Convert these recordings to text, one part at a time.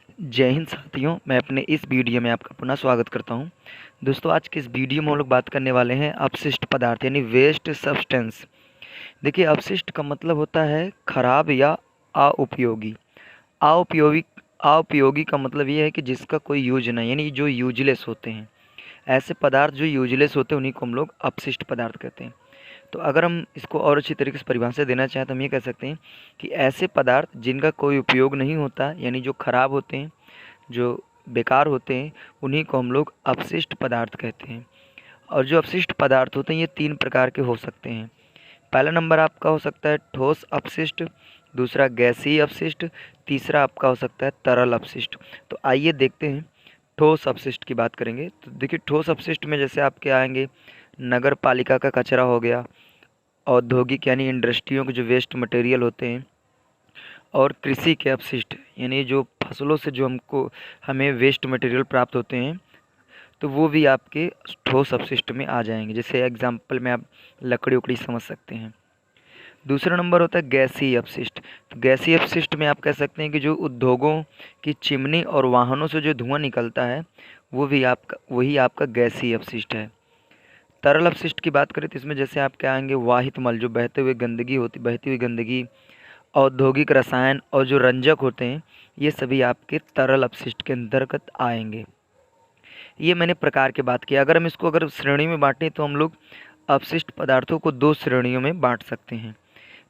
जय हिंद साथियों, मैं अपने इस वीडियो में आपका पुनः स्वागत करता हूं। दोस्तों, आज की इस वीडियो में हम लोग बात करने वाले हैं अपशिष्ट पदार्थ यानी वेस्ट सब्सटेंस। देखिए, अपशिष्ट का मतलब होता है खराब या अउपयोगी। अउपयोगी अउपयोगी का मतलब ये है कि जिसका कोई यूज नहीं, यानी जो यूजलेस होते हैं। ऐसे पदार्थ जो यूजलेस होते हैं उन्हीं को हम लोग अपशिष्ट पदार्थ कहते हैं। तो अगर हम इसको और अच्छी तरीके से परिभाषा देना चाहें तो हम ये कह सकते हैं कि ऐसे पदार्थ जिनका कोई उपयोग नहीं होता, यानी जो खराब होते हैं, जो बेकार होते हैं, उन्हीं को हम लोग अपशिष्ट पदार्थ कहते हैं। और जो अपशिष्ट पदार्थ होते हैं ये 3 प्रकार के हो सकते हैं। पहला नंबर आपका हो सकता है ठोस अपशिष्ट, दूसरा गैसीय अपशिष्ट, तीसरा आपका हो सकता है तरल अपशिष्ट। तो आइए देखते हैं, ठोस अपशिष्ट की बात करेंगे। तो देखिए, ठोस अपशिष्ट में जैसे आपके आएंगे नगर पालिका का कचरा हो गया, औद्योगिक यानी इंडस्ट्रियों के जो वेस्ट मटेरियल होते हैं, और कृषि के अपशिष्ट यानी जो फसलों से जो हमें वेस्ट मटेरियल प्राप्त होते हैं, तो वो भी आपके ठोस अपशिष्ट में आ जाएंगे। जैसे एग्जांपल में आप लकड़ी उकड़ी समझ सकते हैं। दूसरा नंबर होता है गैसीय अपशिष्ट। तो गैसीय अपशिष्ट में आप कह सकते हैं कि जो उद्योगों की चिमनी और वाहनों से जो धुआं निकलता है वही आपका गैसीय अपशिष्ट है। तरल अपशिष्ट की बात करें तो इसमें जैसे आपके आएंगे वाहित मल, जो बहती हुई गंदगी, औद्योगिक रसायन और जो रंजक होते हैं, ये सभी आपके तरल अपशिष्ट के अंतर्गत आएंगे। ये मैंने प्रकार की बात की। अगर श्रेणी में बांटें तो हम लोग अपशिष्ट पदार्थों को 2 श्रेणियों में बांट सकते हैं।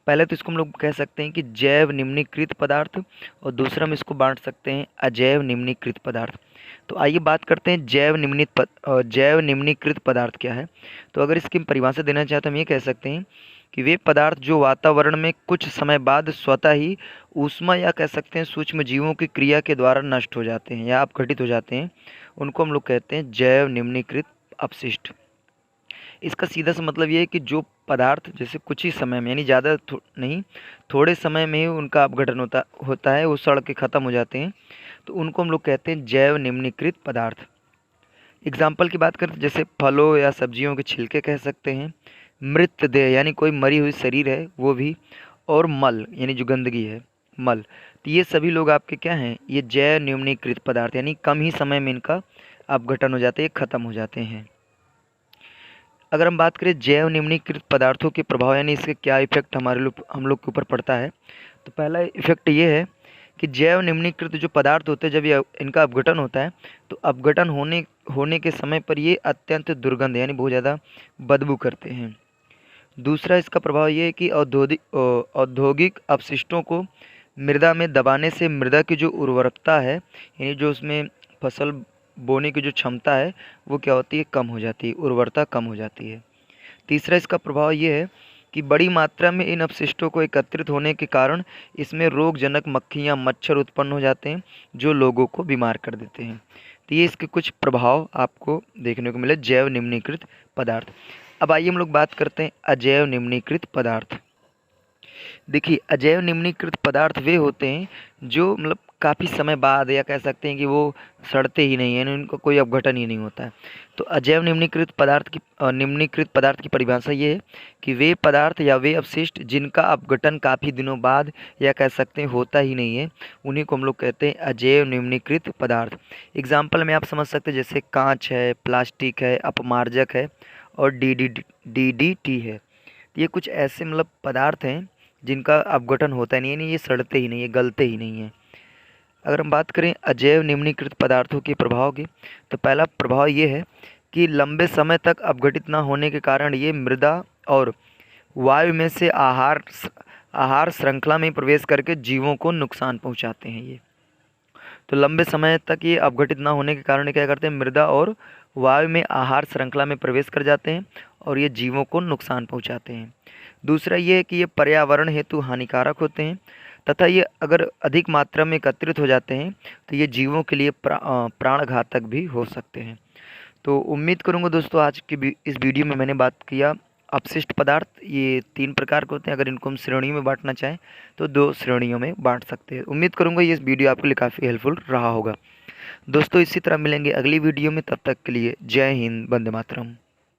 पहले तो इसको हम लोग कह सकते हैं कि जैव निम्नीकृत पदार्थ, और दूसरा हम इसको बांट सकते हैं अजैव निम्नीकृत पदार्थ। तो आइए बात करते हैं जैव निम्नीकृत पदार्थ क्या है। तो अगर इसकी हम परिभाषा देना चाहें तो हम ये कह सकते हैं कि वे पदार्थ जो वातावरण में कुछ समय बाद स्वतः ही ऊष्मा या कह सकते हैं सूक्ष्म जीवों की क्रिया के द्वारा नष्ट हो जाते हैं या अपघटित हो जाते हैं, उनको हम लोग कहते हैं जैव निम्नीकृत अपशिष्ट। इसका सीधा सा मतलब ये है कि जो पदार्थ जैसे कुछ ही समय में, यानी ज़्यादा नहीं, थोड़े समय में ही उनका अपघटन होता है, वो सड़ के ख़त्म हो जाते हैं, तो उनको हम लोग कहते हैं जैव निम्नीकृत पदार्थ। एग्जाम्पल की बात करें तो जैसे फलों या सब्जियों के छिलके कह सकते हैं, मृतदेह यानी कोई मरी हुई शरीर है वो भी, और मल यानी जो गंदगी है, मल। तो ये सभी लोग आपके क्या हैं, ये जैव निम्नीकृत पदार्थ, यानी कम ही समय में इनका अपघटन हो जाते हैं, ख़त्म हो जाते हैं। अगर हम बात करें जैव निम्नीकृत पदार्थों के प्रभाव यानी इसके क्या इफेक्ट हम लोग के ऊपर पड़ता है, तो पहला इफेक्ट ये है कि जैव निम्नीकृत जो पदार्थ होते हैं, जब ये इनका अपघटन होता है तो अपघटन होने के समय पर ये अत्यंत दुर्गंध यानी बहुत ज़्यादा बदबू करते हैं। दूसरा इसका प्रभाव ये है कि औद्योगिक अपशिष्टों को मृदा में दबाने से मृदा की जो उर्वरकता है, यानी जो उसमें फसल बोने की जो क्षमता है, वो क्या होती है, कम हो जाती है, उर्वरता कम हो जाती है। तीसरा इसका प्रभाव ये है कि बड़ी मात्रा में इन अपशिष्टों को एकत्रित होने के कारण इसमें रोगजनक मक्खियाँ मच्छर उत्पन्न हो जाते हैं, जो लोगों को बीमार कर देते हैं। तो ये इसके कुछ प्रभाव आपको देखने को मिले जैव निम्नीकृत पदार्थ। अब आइए हम लोग बात करते हैं अजैव निम्नीकृत पदार्थ। देखिए, अजैव निम्नीकृत पदार्थ वे होते हैं जो मतलब काफ़ी समय बाद, या कह सकते हैं कि वो सड़ते ही नहीं हैं, यानी उनका कोई अपघटन ही नहीं होता है। तो अजैव निम्नीकृत पदार्थ की परिभाषा ये है कि वे पदार्थ या वे अपशिष्ट जिनका अपघटन काफ़ी दिनों बाद, या कह सकते हैं होता ही नहीं है, उन्हीं को हम लोग कहते हैं अजैव निम्नीकृत पदार्थ। एग्जाम्पल में आप समझ सकते हैं जैसे कांच है, प्लास्टिक है, अपमार्जक है, और DDT है। ये कुछ ऐसे मतलब पदार्थ हैं जिनका अपघटन होता नहीं है, यानी ये सड़ते ही नहीं है, गलते ही नहीं है। अगर हम बात करें अजैव निम्नीकृत पदार्थों के प्रभाव की, तो पहला प्रभाव ये है कि लंबे समय तक अपघटित न होने के कारण ये मृदा और वायु में से आहार श्रृंखला में प्रवेश करके जीवों को नुकसान पहुंचाते हैं। ये तो लंबे समय तक ये अपघटित ना होने के कारण ये क्या करते हैं, मृदा और वायु में आहार श्रृंखला में प्रवेश कर जाते हैं और ये जीवों को नुकसान पहुंचाते हैं। दूसरा ये है कि ये पर्यावरण हेतु हानिकारक होते हैं, तथा ये अगर अधिक मात्रा में एकत्रित हो जाते हैं तो ये जीवों के लिए प्राणघातक भी हो सकते हैं। तो उम्मीद करूँगा दोस्तों, आज की इस वीडियो में मैंने बात किया अपशिष्ट पदार्थ, ये 3 प्रकार के होते हैं। अगर इनको हम श्रेणियों में बांटना चाहें तो 2 श्रेणियों में बांट सकते हैं। उम्मीद करूँगा ये वीडियो आपके लिए काफ़ी हेल्पफुल रहा होगा। दोस्तों, इसी तरह मिलेंगे अगली वीडियो में, तब तक के लिए जय हिंद, वंदे मातरम।